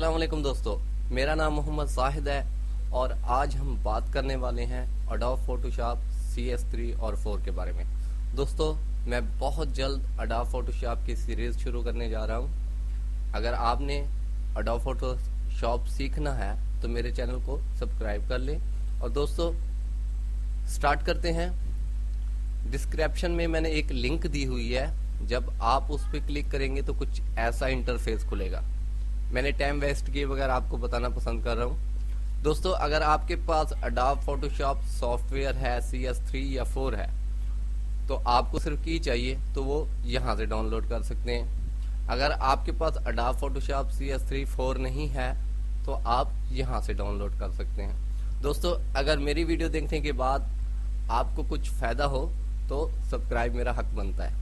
अस्सलाम वालेकुम दोस्तों, मेरा नाम मोहम्मद जाहिद है और आज हम बात करने वाले हैं अडोब फोटोशॉप CS3 और 4 के बारे में। दोस्तों, मैं बहुत जल्द अडोब फोटोशॉप की सीरीज़ शुरू करने जा रहा हूं। अगर आपने अडोब फोटोशॉप सीखना है तो मेरे चैनल को सब्सक्राइब कर लें। और दोस्तों, स्टार्ट करते हैं। डिस्क्रिप्शन में मैंने एक लिंक दी हुई है, जब आप उस पर क्लिक करेंगे तो कुछ ऐसा इंटरफेस खुलेगा। मैंने टाइम वेस्ट किए बगैर आपको बताना पसंद कर रहा हूँ। दोस्तों, अगर आपके पास अडोब फोटोशॉप सॉफ्टवेयर है CS3 या 4 है तो आपको सिर्फ की चाहिए तो वो यहाँ से डाउनलोड कर सकते हैं। अगर आपके पास अडोब फोटोशॉप CS3 4 नहीं है तो आप यहाँ से डाउनलोड कर सकते हैं। दोस्तों, अगर मेरी वीडियो देखने के बाद आपको कुछ फायदा हो तो सब्सक्राइब मेरा हक बनता है।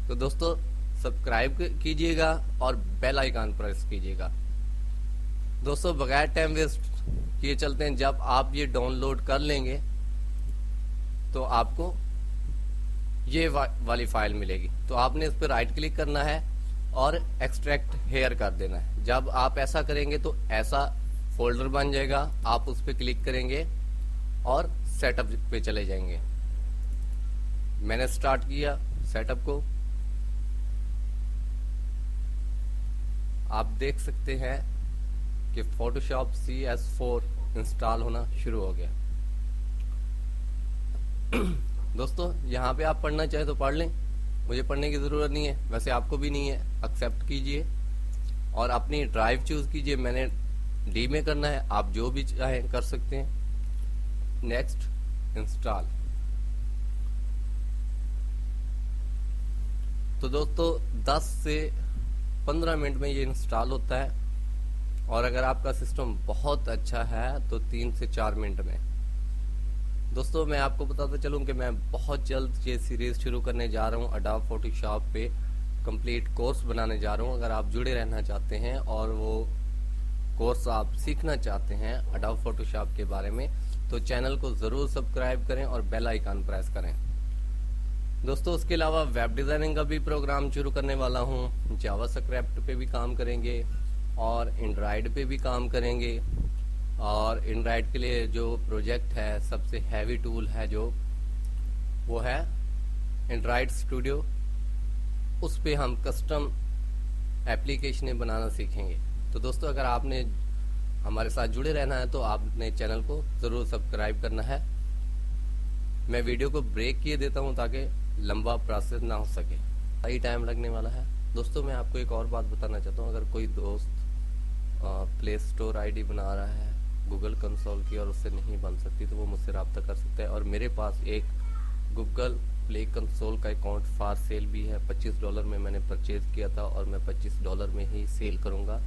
तो दोस्तों, सब्सक्राइब कीजिएगा और बेल आइकन प्रेस कीजिएगा। दोस्तों, बगैर टाइम वेस्ट किए चलते हैं। जब आप ये डाउनलोड कर लेंगे तो आपको ये वाली फाइल मिलेगी, तो आपने इस पर राइट क्लिक करना है और एक्सट्रैक्ट हेयर कर देना है। जब आप ऐसा करेंगे तो ऐसा फोल्डर बन जाएगा। आप उस पर क्लिक करेंगे और सेटअप पे चले जाएंगे। मैंने स्टार्ट किया सेटअप को। आप देख सकते हैं कि फोटोशॉप CS4 इंस्टॉल होना शुरू हो गया। दोस्तों, यहाँ पे आप पढ़ना चाहे तो पढ़ लें, मुझे पढ़ने की ज़रूरत नहीं है, वैसे आपको भी नहीं है। एक्सेप्ट कीजिए और अपनी ड्राइव चूज़ कीजिए। मैंने D में करना है, आप जो भी चाहें कर सकते हैं। Next, install. तो दोस्तों, 10 से 15 मिनट में ये इंस्टॉल होता है और अगर आपका सिस्टम बहुत अच्छा है तो 3 से 4 मिनट में। दोस्तों, मैं आपको बताता चलूं कि मैं बहुत जल्द ये सीरीज़ शुरू करने जा रहा हूं। अडोब फोटोशॉप पे कंप्लीट कोर्स बनाने जा रहा हूं। अगर आप जुड़े रहना चाहते हैं और वो कोर्स आप सीखना चाहते हैं अडोब फोटोशॉप के बारे में, तो चैनल को ज़रूर सब्सक्राइब करें और बेल आइकन प्रेस करें। दोस्तों, उसके अलावा वेब डिज़ाइनिंग का भी प्रोग्राम शुरू करने वाला हूँ। जावास्क्रिप्ट पे भी काम करेंगे और एंड्रॉयड पे भी काम करेंगे। और एंड्रॉयड के लिए जो प्रोजेक्ट है, सबसे हैवी टूल है जो, वो है एंड्रॉयड स्टूडियो। उस पे हम कस्टम एप्लीकेशनें बनाना सीखेंगे। तो दोस्तों, अगर आपने हमारे साथ जुड़े रहना है तो आपने चैनल को ज़रूर सब्सक्राइब करना है। मैं वीडियो को ब्रेक किए देता हूं ताकि लंबा प्रोसेस ना हो सके, सही टाइम लगने वाला है। दोस्तों, मैं आपको एक और बात बताना चाहता हूं। अगर कोई दोस्त प्ले स्टोर ID बना रहा है गूगल कंसोल की और उससे नहीं बन सकती तो वो मुझसे रब्ता कर सकता है। और मेरे पास एक गूगल प्ले कंसोल का अकाउंट फॉर सेल भी है। $25 में मैंने परचेज किया था और मैं $25 में ही सेल करूंगा।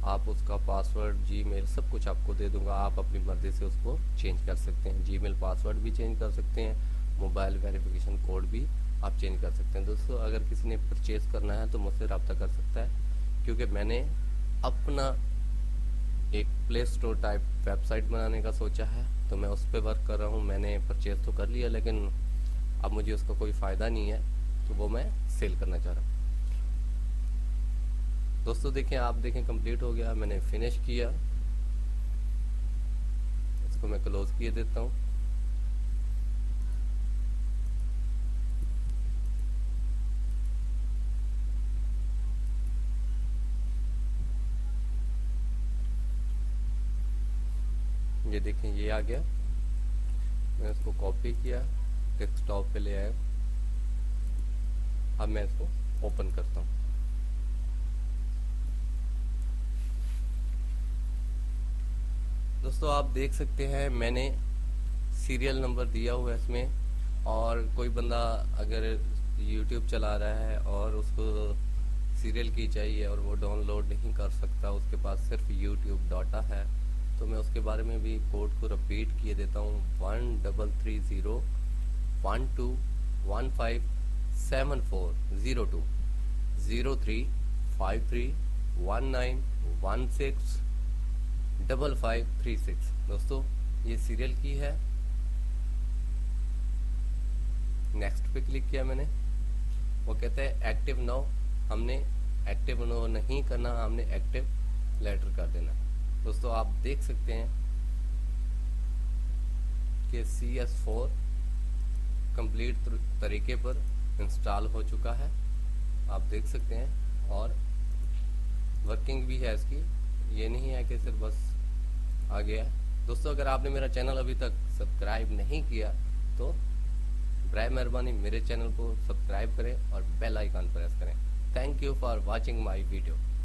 आप उसका पासवर्ड, जीमेल, सब कुछ आपको दे दूंगा। आप अपनी मर्जी से उसको चेंज कर सकते हैं। जीमेल पासवर्ड भी चेंज कर सकते हैं, मोबाइल वेरिफिकेशन कोड भी आप चेंज कर सकते हैं। दोस्तों, अगर किसी ने परचेज करना है तो मुझसे रब्ता कर सकता है, क्योंकि मैंने अपना एक प्ले स्टोर टाइप वेबसाइट बनाने का सोचा है, तो मैं उस पर वर्क कर रहा हूँ। मैंने परचेज तो कर लिया, लेकिन अब मुझे उसका कोई फ़ायदा नहीं है, तो वो मैं सेल करना चाह रहा हूँ। दोस्तों, देखें, आप देखें, कंप्लीट हो गया, मैंने फिनिश किया। इसको मैं क्लोज किए देता हूँ। ये देखें, ये आ गया। मैं इसको कॉपी किया, डेस्कटॉप पे ले आया। अब मैं इसको ओपन करता हूँ। दोस्तों, आप देख सकते हैं मैंने सीरियल नंबर दिया हुआ है इसमें। और कोई बंदा अगर YouTube चला रहा है और उसको सीरियल की चाहिए और वो डाउनलोड नहीं कर सकता, उसके पास सिर्फ YouTube डाटा है, तो मैं उसके बारे में भी कोड को रिपीट किए देता हूँ। 133012157402 035319165536। दोस्तों, ये सीरियल की है। नेक्स्ट पे क्लिक किया मैंने, वो कहता है एक्टिव नाउ। हमने एक्टिव नो नहीं करना, हमने एक्टिव लेटर कर देना। दोस्तों आप देख सकते हैं कि CS4 कंप्लीट तरीके पर इंस्टॉल हो चुका है, आप देख सकते हैं, और वर्किंग भी है इसकी। ये नहीं है कि सिर्फ बस आ गया है। दोस्तों अगर आपने मेरा चैनल अभी तक सब्सक्राइब नहीं किया तो बराए मेहरबानी मेरे चैनल को सब्सक्राइब करें और बेल आइकन प्रेस करें। Thank you for watching my video.